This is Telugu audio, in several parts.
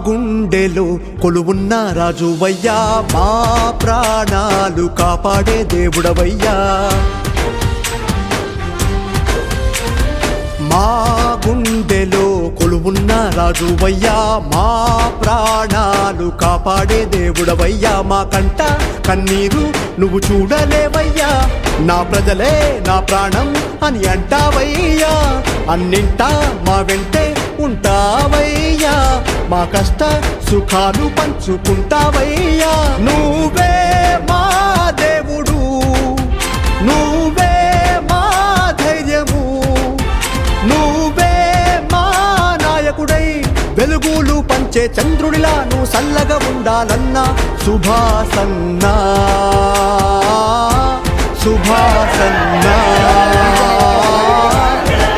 గుండెలో కొలువున్న రాజువయ్యా, మా ప్రాణాలు కాపాడే దేవుడవయ్యా. మా గుండెలో కొలువున్న రాజువయ్యా, మా ప్రాణాలు కాపాడే దేవుడవయ్యా. మా కంట కన్నీరు నువ్వు చూడలేవయ్యా, నా ప్రజలే నా ప్రాణం అని అంటావయ్యా. అన్నింటా మా వెంటే ఉంటావయ్యా, మా కష్ట సుఖాలు పంచుకుంటావయ్యా. నువ్వే మా దేవుడు, నువ్వే మా ధైర్యము, నువ్వే మా నాయకుడై వెలుగులు పంచే చంద్రుడిలా నువ్వు సల్లగా ఉండాలన్నా. శుభాసన్నా శుభాసన్నా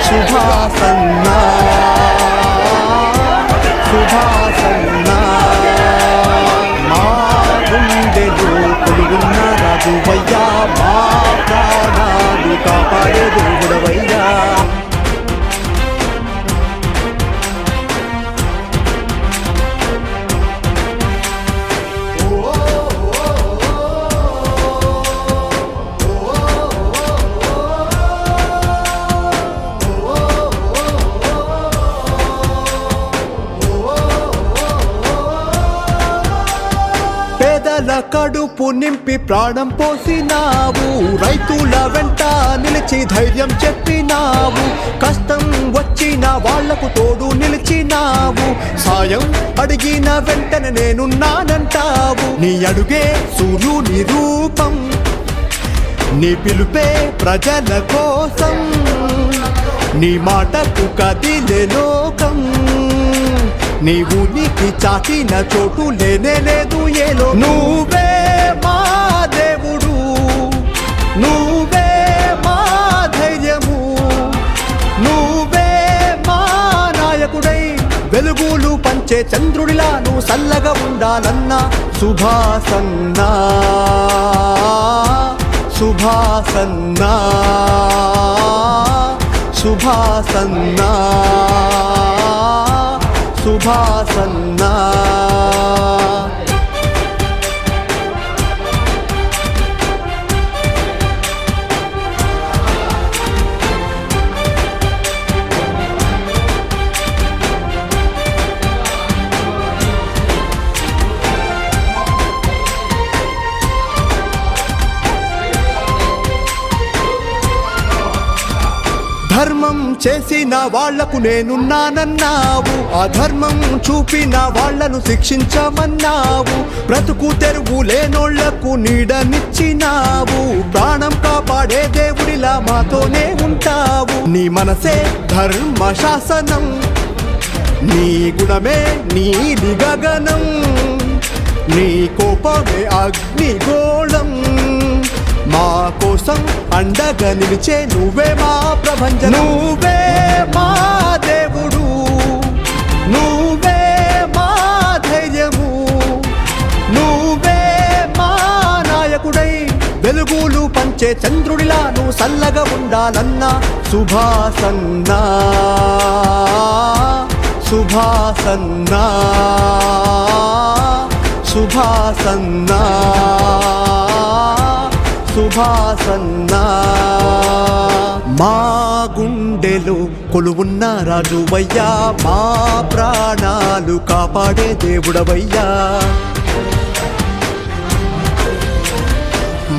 శుభాసన్నా శుభాసన్నా. మా గుండెలో కొలువున్న రాజువయ్యా, మా ప్రాణాలు కాపాడే దేవుడవయ్యా. పేదల కడుపు నింపి ప్రాణం పోసినావు, రైతుల వెంట నిలిచి ధైర్యం చెప్పినావు. కష్టం వచ్చిన వాళ్లకు తోడు నిలిచినావు, సాయం అడిగిన వెంటనే నేనున్నానంటావు. నీ అడుగే సూర్యుని రూపం, నీ పిలుపే ప్రజల కోసం, నీ మాటకు కదిలే లోకం. నీవు నీకి చాటిన చోటు లేనే లేదు ఏలో. నువ్వే మా దేవుడు, నువ్వే మా ధైర్యము, నువ్వే మా నాయకుడై వెలుగులు పంచే చంద్రుడిలా నువ్వు సల్లగా ఉండాలన్నా. శుభాసన్నా శుభాసన్నా శుభాసన్నా శుభాసన్నా. ధర్మం చేసిన వాళ్లకు నేనున్నానన్నావు, అధర్మం చూపిన వాళ్లను శిక్షించమన్నావు. బ్రతుకు తెరువు లేనోళ్లకు నీడనిచ్చినావు, ప్రాణం కాపాడే దేవుడిలా మాతోనే ఉంటావు. నీ మనసే ధర్మ శాసనం, నీ గుణమే నీలి గగనం, నీ కోపమే అగ్నిగోళం. మా కోసం అండగా నిలిచే నువ్వే మా ప్రభంజనం. నువ్వే మా దేవుడు, నువ్వే మా ధైర్యము, నువ్వే మా నాయకుడై వెలుగులు పంచే చంద్రుడిలా నువ్వు సల్లగా ఉండాలన్నా. శుభాసన్నా శుభాసన్నా శుభాసన్నా శుభాసన్నా. మా గుండెలో కొలువున్న రాజువయ్యా, మా ప్రాణాలు కాపాడే దేవుడవయ్యా.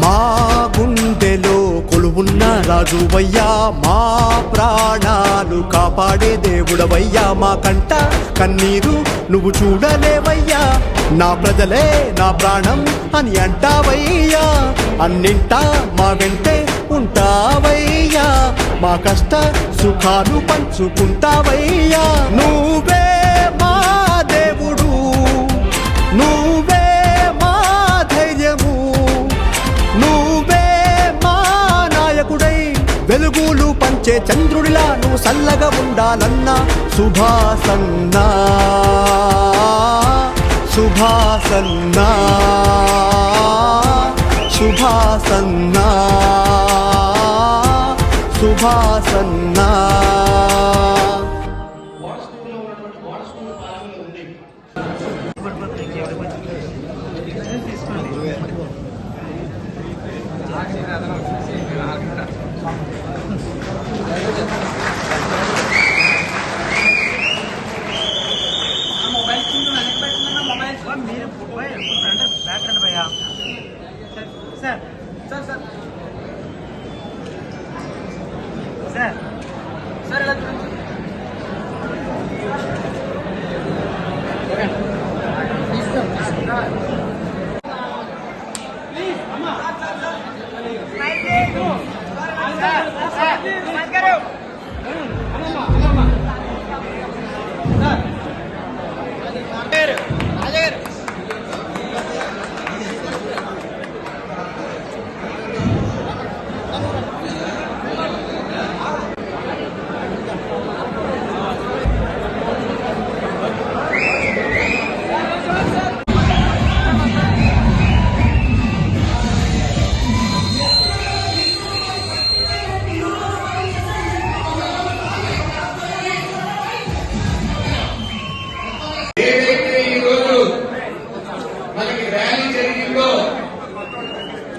మా గుండెలో కొలువున్న రాజువయ్యా, మా ప్రాణాలు కాపాడే దేవుడవయ్యా. మా కంట కన్నీరు నువ్వు చూడలేవయ్యా, నా ప్రజలే నా ప్రాణం అని అంటావయ్యా. అన్నింటా మా వెంటే ఉంటావయ్యా, మా కష్ట సుఖాలు పంచుకుంటావయ్యా. నువ్వే మా దేవుడు, నువ్వే మా ధైర్యము, నువ్వే మా నాయకుడై వెలుగులు పంచే చంద్రుడిలా నువ్వు సల్లగా ఉండాలన్నా. శుభాసన్నా శుభాసన్నా శుభాసన్నా శుభాసన్నా.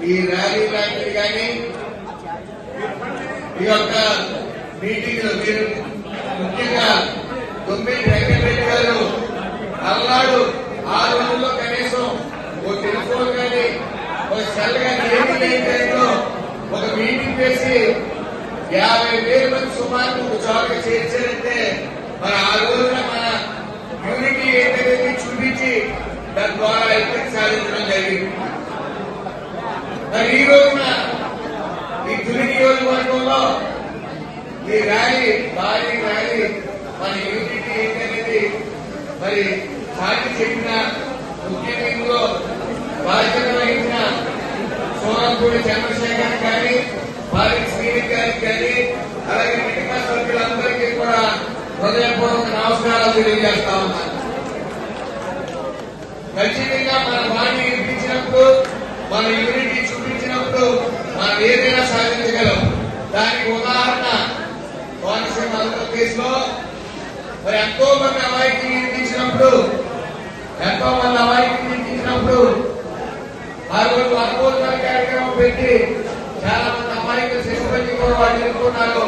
ఈ ర్యాలీ లాంటిది కానీ ఈ యొక్క మీటింగ్ లో మీరు ముఖ్యంగా తొమ్మిది వెంకటరెడ్డి గారు అల్లాడు ఆ రోజుల్లో కనీసం ఒక టెలిఫోన్ కానీ ఒక సెల్ కానీ ఏమీ లేని టైంలో ఒక మీటింగ్ వేసి 50,000 మంది సుమారు ఒక చోటకి చేర్చారంటే మరి ఆ రోజున మన యూనిటీ ఏంటనేది చూపించి దాని ద్వారా ఐక్యత సాధించడం జరిగింది. మరి ఈ రోజున ఈ తుని నియోజకవర్గంలో ఈ ర్యాలీ భారీ ర్యాలీ మన యూనిటీ ఏంటనేది మరి సాటి చెప్పిన ముఖ్యంగా ఇందులో బాధ్యత వహించిన సోనంపూడి చంద్రశేఖర్ గారి వారి శ్రీనిధి గారికి కానీ అలాగే మిగతా సభ్యులందరికీ కూడా హృదయపూర్వక నమస్కారాలు తెలియజేస్తా ఉన్నాను. ఖచ్చితంగా మన వాణి వినిపించినప్పుడు మన యూనిటీ చూపించినప్పుడు మనం ఏదైనా సాధించగలం. దానికి ఉదాహరణ కోనసీమ ఆంధ్రప్రదేశ్లో మరి ఎంతో మంది అమాయకులు వినిపించినప్పుడు ఆ రోజు అనుభూతుల కార్యక్రమం పెట్టి చాలా మంది అమాయకులు శిశుపతి కూడా వాళ్ళు ఎన్నుకున్నారు.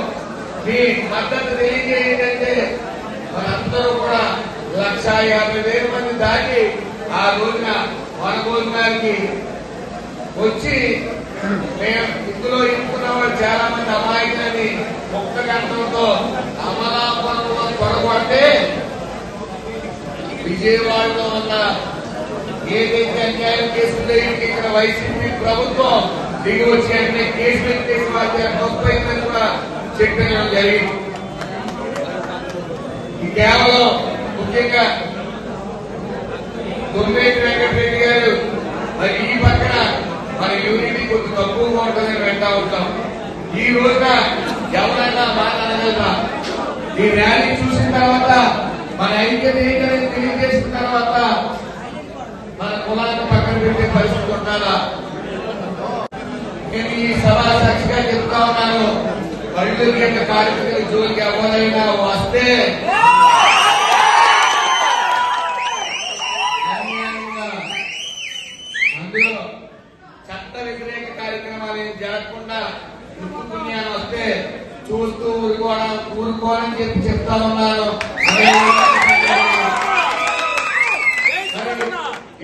మీ మద్దతు తెలియజేయంటే మనందరూ కూడా 150,000 మంది దాటి ఆ రోజున వనగోలు గారికి వచ్చి మేము ఇందులో ఎన్నుకున్న వాళ్ళు చాలా మంది అమాయకులని ఒక్క గంటలతో అమలాపురంలో పొరపాటే విజయవాడలో ఉన్న ఏదైతే అన్యాయం కేసులు ఇక్కడ వైసీపీ ప్రభుత్వం దిగి వచ్చి అన్ని కేసులు ఎత్తేసి వాళ్ళ గొప్పైందని కూడా చెప్పడం జరిగింది. ఈ కేవలం ముఖ్యంగా తొమ్మిది వెంకటరెడ్డి గారు మరి ఈ పక్కన మన యూనిటీ కొంచెం తక్కువగా ఉంటుందని వెంటా ఉంటాం. ఈ రోజున ఎవరైనా మాట్లాడగలరా? ఈ ర్యాలీ చూసిన తర్వాత మన ఐక్యత ఏంటనేది తెలియజేసిన తర్వాత మన కులాన్ని పక్కన పెట్టే పరిస్థితి ఉండాలా? నేను ఈ సభా సాక్షిగా చెప్తా ఉన్నాను. బళ్ళు యొక్క కార్మికుల జోలికి ఎవరైనా వస్తే అందులో చట్ట వ్యతిరేక కార్యక్రమాలు ఏం జరగకుండా ముక్కు పుణ్యాన్ని వస్తే చూస్తూ ఊరుకోవాలని చెప్పి చెప్తా ఉన్నాను.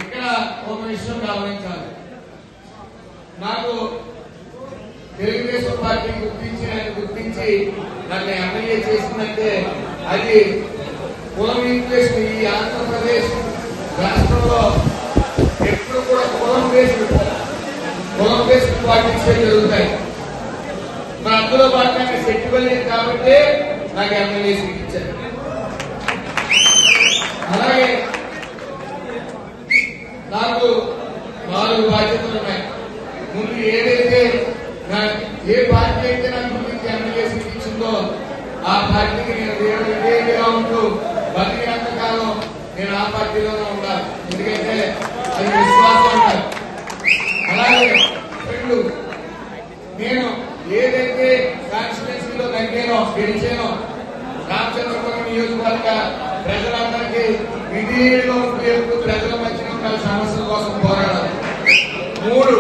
ఇక్కడ ఒక విషయం గమనించాలి. నాకు తెలుగుదేశం పార్టీ గుర్తించి నన్ను ఎమ్మెల్యే చేసిందంటే అది కులం ఈక్వేషన్ ఈ ఆంధ్రప్రదేశ్ రాష్ట్రంలో ఎప్పుడు కూడా కులం బేస్డ్ పార్టీస్ జరుగుతాయి. మన అందులో భాగంగా సెట్టివలేదు కాబట్టి నాకు ఎమ్మెల్యే సీట్ ఇచ్చారు. అలాగే నాకు 4 బాధ్యతలు ఉన్నాయి. ముందు ఏదైతే ఏ పార్టీ అయితే నాకు గురించి ఎమ్మెల్యే సీట్ ఇచ్చిందో ఆ పార్టీకి నేను విధేయుడిగా ఉంటూ బతికినంత కాలం నేను ఆ పార్టీలోనే ఉండాలి. ఎందుకంటే అది విశ్వాసం ఉండాలి. అలాగే నేను ఏదైతే కాన్స్టిట్యున్సీలో గెలిచానో రామచంద్రపురం నియోజకవర్గ ప్రజలందరికీ విధేయులుగా ఉంటూ ప్రజల మధ్యన ఉన్న సమస్యల కోసం పోరాడాలి. 3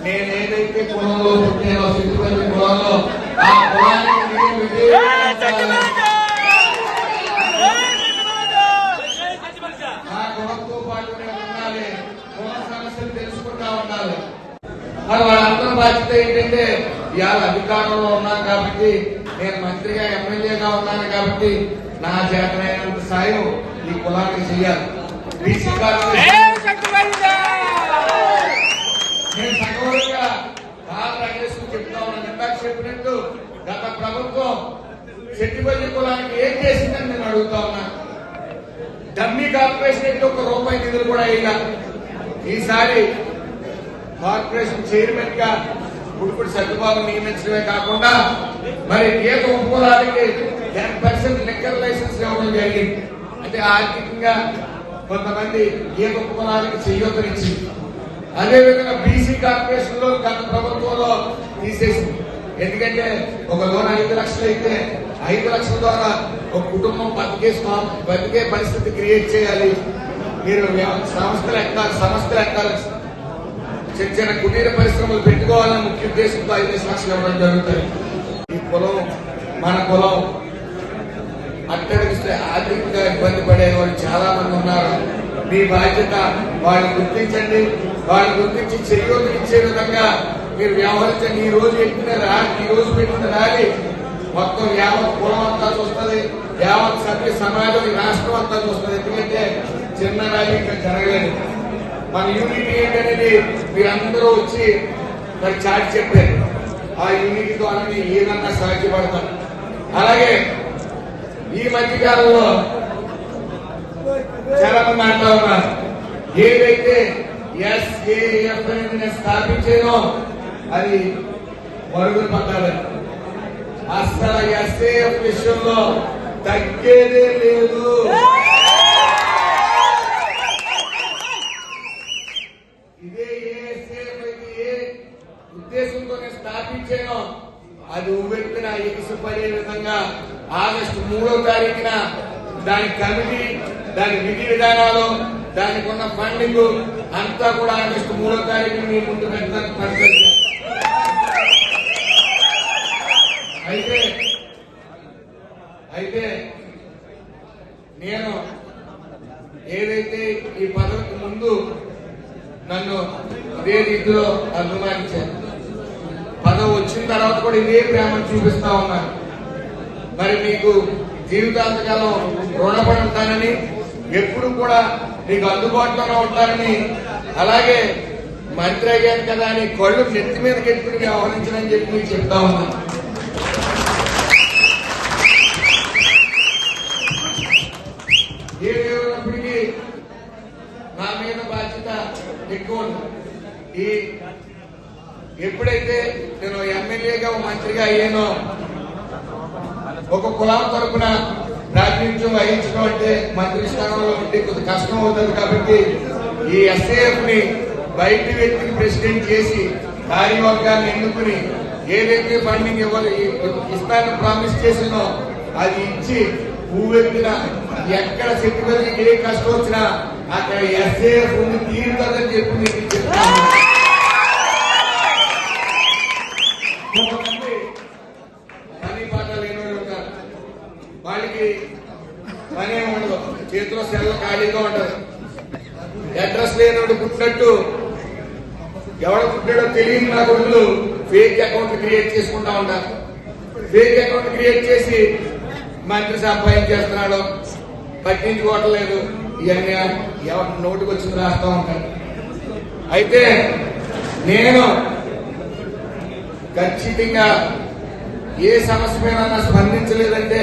నేను ఏదైతే కులంలో పుట్టానో సిద్ధుపల్లి కులంలో ఆ కులానికి ఆ కులంతో పాటు నేను ఉండాలి. కుల సమస్యలు తెలుసుకుంటా ఉండాలి. మరి వాళ్ళందరూ బాధ్యత ఏంటంటే ఇవాళ అధికారంలో ఉన్నాను కాబట్టి నేను మంత్రిగా ఎమ్మెల్యేగా ఉన్నాను కాబట్టి నా చేతనైనంత సాయం ఈ కులానికి చేయాలి. బీసీ కార్పొరేషన్ చెప్పినట్టు గత ప్రభుత్వం చెట్టిపల్లి కులానికి ఏం చేసిందని నేను అడుగుతా ఉన్నా. డమ్మీ కార్పొరేషన్ ఒక్క రూపాయి నిధులు కూడా అయ్యా. ఈసారి కార్పొరేషన్ చైర్మన్ గా గుడిపూడి సత్యబాబు నియమించడమే కాకుండా మరి గీత ఉపకులాలకి 10% లిక్కర్ లైసెన్స్ ఇవ్వడం జరిగింది. అంటే ఆర్థికంగా కొంతమంది గీత ఉపకులాలకి చెయ్యొద్దనిచ్చింది. అదేవిధంగా బీసీ కార్పొరేషన్ లో గత ప్రభుత్వంలో తీసేసింది. ఎందుకంటే ఒక లోన్ 5 లక్షలు అయితే 5 లక్షల ద్వారా ఒక కుటుంబం బతికే పరిస్థితి క్రియేట్ చేయాలి. మీరు సంస్థలు ఎక్కాలి, చిన్న చిన్న కుటీర పరిశ్రమలు పెట్టుకోవాలన్న ముఖ్య ఉద్దేశంతో 5 లక్షలు ఇవ్వడం జరుగుతుంది. ఈ కులం మన కులం అట్టడిస్తే ఆర్థికంగా ఇబ్బంది పడే వాళ్ళు చాలా మంది ఉన్నారు. మీ బాధ్యత వాళ్ళు గుర్తించండి, వాళ్ళు గుర్తించి చెయ్యోలు ఇచ్చే విధంగా మీరు వ్యవహరించండి. ఈ రోజు పెట్టిన ర్యాలీ మొత్తం యావత్ కులం అంతా చూస్తుంది, యావత్ సభ్య సమాజం ఈ రాష్ట్రం అంతా చూస్తుంది. ఎందుకంటే చిన్న ర్యాలీ ఇంకా జరగలేదు. మన యూనిటీ ఏంటనేది మీరందరూ వచ్చి మరి చాటి చెప్పారు. ఆ యూనిటీ ద్వారా ఏదన్నా సాధ్యపడతారు. అలాగే ఈ మధ్య కాలంలో చాలా మంది అంటా ఉన్నారు, ఏదైతే SAF అనేది నేను స్థాపించానో అది మరుగులు పట్టాలని. అసలు SAF విషయంలో తగ్గేదే లేదు. ఇదే SAF అయితే ఏ ఉద్దేశంతో నేను స్థాపించానో అది ఉవ్వెత్తున ఎగిసిపడే విధంగా ఆగస్టు 3వ తారీఖున దాని కమిటీ, దాని విధి విధానాలు, దానికి ఉన్న ఫండింగ్ అంతా కూడా ఆగస్టు 3వ తారీఖున మీ ముందు పెట్టడానికి అయితే నేను ఏదైతే ఈ పదవికి ముందు నన్ను ఇదే రీతిలో అభిమానించాను, పదవి వచ్చిన తర్వాత కూడా ఇదే ప్రేమను చూపిస్తా ఉన్నాను. మరి మీకు జీవితాంతకాలం రుణపడి ఉంటానని, ఎప్పుడు కూడా మీకు అందుబాటులోనే ఉంటారని, అలాగే మంత్రి అయ్యాను కదా అని కళ్ళు నెత్తి మీద కెట్టుకుని వ్యవహరించనని చెప్పి మీకు చెప్తా ఉన్నాను. ఏదేమైనప్పటికీ నా మీద బాధ్యత ఎక్కువ ఉంది. ఎప్పుడైతే నేను ఎమ్మెల్యేగా మంత్రిగా అయ్యానో ఒక కులం తరపున ప్రాతినిధ్యం వహించడం అంటే మంత్రి స్థానంలో ఉంటే కొంత కష్టం అవుతుంది. కాబట్టి ఈ SAF ని బయట వ్యక్తిని ప్రెసిడెంట్ చేసి కార్యవర్గాన్ని ఎన్నుకుని ఏదైతే ఫండింగ్ ఇస్తానని ప్రామిస్ చేసినో అది ఇచ్చి పువ్వెత్తిన ఎక్కడ సెక్యూరిటీ ఏ కష్టం వచ్చినా అక్కడ SAF ఉంది తీరుతుందని చెప్పి మీకు చెప్తాను. కొంతమంది పని పాట లేని వాళ్ళు ఉంటారు, వాళ్ళకి పని ఉండదు, చేతిలో సెల్ల ఖాళీగా ఉంటుంది. అడ్రస్ లేనివాడు పుట్టినట్టు ఎవడు పుట్టాడో తెలియని నా కొడుకులు ఫేక్ అకౌంట్ క్రియేట్ చేసుకుంటా ఉంటారు. ఫేక్ అకౌంట్ క్రియేట్ చేసి మంత్రి సంపాదించేస్తున్నాడు, పట్టించుకోవటం లేదు, ఇవన్నీ ఎవరి నోటికి వచ్చింది రాస్తా ఉంటాడు. అయితే నేను ఖచ్చితంగా ఏ సమస్య మీద స్పందించలేదంటే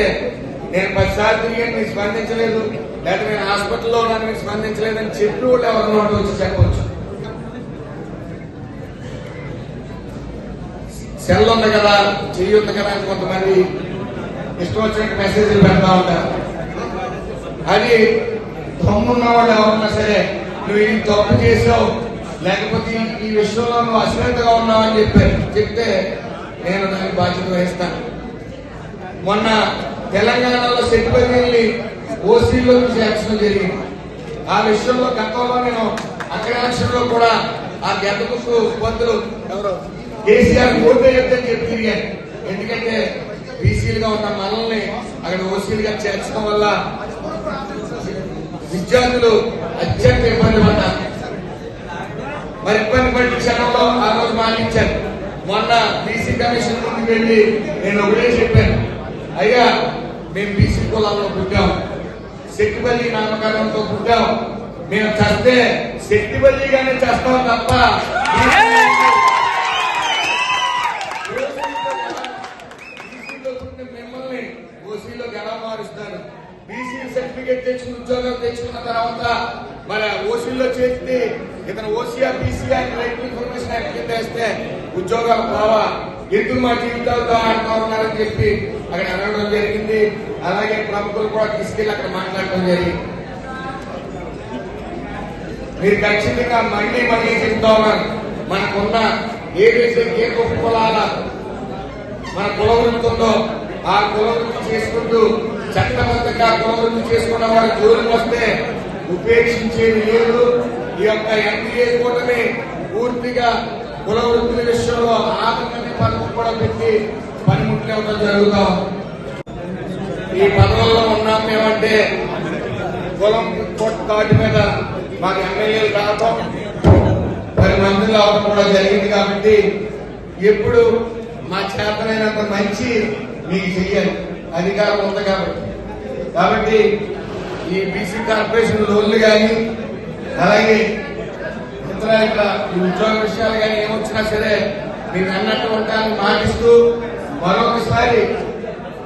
నేను 10 సార్లు తిరిగాను, మీరు స్పందించలేదు, లేకపోతే నేను హాస్పిటల్లో ఉన్నాను మీరు స్పందించలేదని చెప్పి కూడా ఎవరి నోటి వచ్చి చెప్పవచ్చు. సెల్ ఉంది కదా, చెయ్యొద్దు కదా అని కొంతమంది ఇష్టం వచ్చినట్టు మెసేజ్లు పెడతా ఉంటారు. అది తమ్మున్న వాళ్ళు ఎవరన్నా సరే నువ్వు ఈ తప్పు చేసావు, లేకపోతే ఈ విషయంలో నువ్వు అశ్రద్ధగా ఉన్నావు అని చెప్తే నేను దానికి బాధ్యత వహిస్తాను. మొన్న తెలంగాణలో సెట్టిపల్లి ఓసీలో యాక్షన్ జరిగింది. ఆ విషయంలో గతంలో నేను అక్కడ యాక్షన్లో కూడా ఆ గెద్దకు పొద్దులు ఎవరో కేసీఆర్ ఓటు వేయొద్దని చెప్పి తిరిగాను. ఎందుకంటే బీసీలుగా ఉన్న మనల్ని అక్కడ ఓసీలుగా చేర్చడం వల్ల విద్యార్థులు అత్యంత ఇబ్బంది పడ్డారు. మరి ఇబ్బంది పడిన క్షణంలో ఆ రోజు మానించారు. మొన్న బీసీ కమిషన్ ముందుకు వెళ్ళి నేను ఒకటే చెప్పాను, అయ్యా మేము బీసీ కులాల్లో పుట్టాం, సెట్టిపల్లి నామకరణంతో పుట్టాం, మేము చస్తే సెట్టిపల్లిగానే చేస్తాం తప్ప సర్టిఫికేట్ తెచ్చుకుని ఉద్యోగం తెచ్చుకున్న తర్వాత మన ఓసీలో చేస్తే ఇతను OCR BCR right information act కింద వేస్తే ఉద్యోగాలు కావా, ఎందుకు మా జీవితాలతో ఆడుతూ ఉన్నారని చెప్పి అక్కడ అనడం జరిగింది. అలాగే ప్రముఖులు కూడా తీసుకెళ్లి అక్కడ మాట్లాడటం జరిగింది. మీరు ఖచ్చితంగా మళ్ళీ చెప్తా ఉన్నారు, మనకున్న ఏదైతే ఏ గొప్ప కులాల మన కులవృత్తి ఉందో ఆ కులవృత్తి చేసుకుంటూ చట్టబద్ధంగా కులవృత్తి చేసుకున్న వారి జోలికి వస్తే ఉపేక్షించేది లేదు. ఈ యొక్క ఎన్డీఏ కూటమి పూర్తిగా కులవృత్తుల విషయంలో ఆనందని పథకం కూడా పెట్టి పనిముట్లు ఇవ్వడం జరుగుతాం. ఈ పదవుల్లో ఉన్నాం మేమంటే కులం కార్డు మీద మాకు ఎమ్మెల్యేలు రావటం 10 మందిలో అవడం కూడా జరిగింది. కాబట్టి ఎప్పుడు మా చేతనైనంత మంచి మీకు చెయ్యాలి, అధికారం ఉంది కాబట్టి ఈ బీసీ కార్పొరేషన్ లోన్లు కానీ అలాగే ఇతర ఈ ఉద్యోగ విషయాలు కానీ ఏమొచ్చినా సరే మీరు అన్నట్టు ఉంటానని మాటిస్తూ మరొకసారి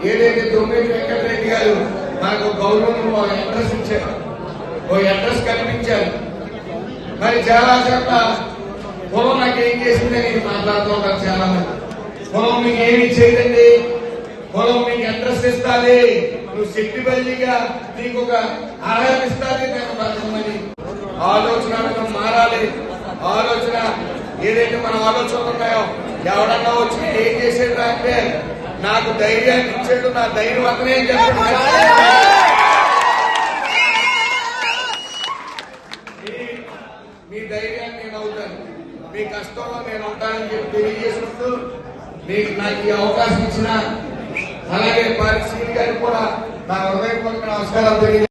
ఏదైతే దొమ్మిడి వెంకటరెడ్డి గారు నాకు గౌరవం అడ్రస్ ఇచ్చారు, ఓ అడ్రస్ కల్పించారు. మరి చాలా చోట్ల కులం నాకు ఏం చేసిందని మాట్లాడుతూ ఉంటారు చాలా మంది. కులం మీకు ఏమి చేయదండి, కులం మీకు అడ్రస్ ఇస్తాది, నువ్వు శక్తిబల్లిగా నీకు ఒక ఆహారం ఇస్తాది. నేను బతకమని ఆలోచన మారాలి. ఆలోచన ఏదైతే మన ఆలోచనలు ఉన్నాయో ఎవడన్నా వచ్చి ఏం చేసేది అంటే నాకు ధైర్యాన్ని ఇచ్చాడు, నా ధైర్యం అతనే చెప్పాడు. మీ ధైర్యాన్ని నేను అవుతాను, మీ కష్టంలో నేను ఉంటానని చెప్పి తెలియజేసుకుంటూ మీకు నాకు ఈ అవకాశం ఇచ్చిన అలాగే పరిస్థితి గారికి కూడా నా హృదయపూర్వక నమస్కారం తెలియజేస్తాను.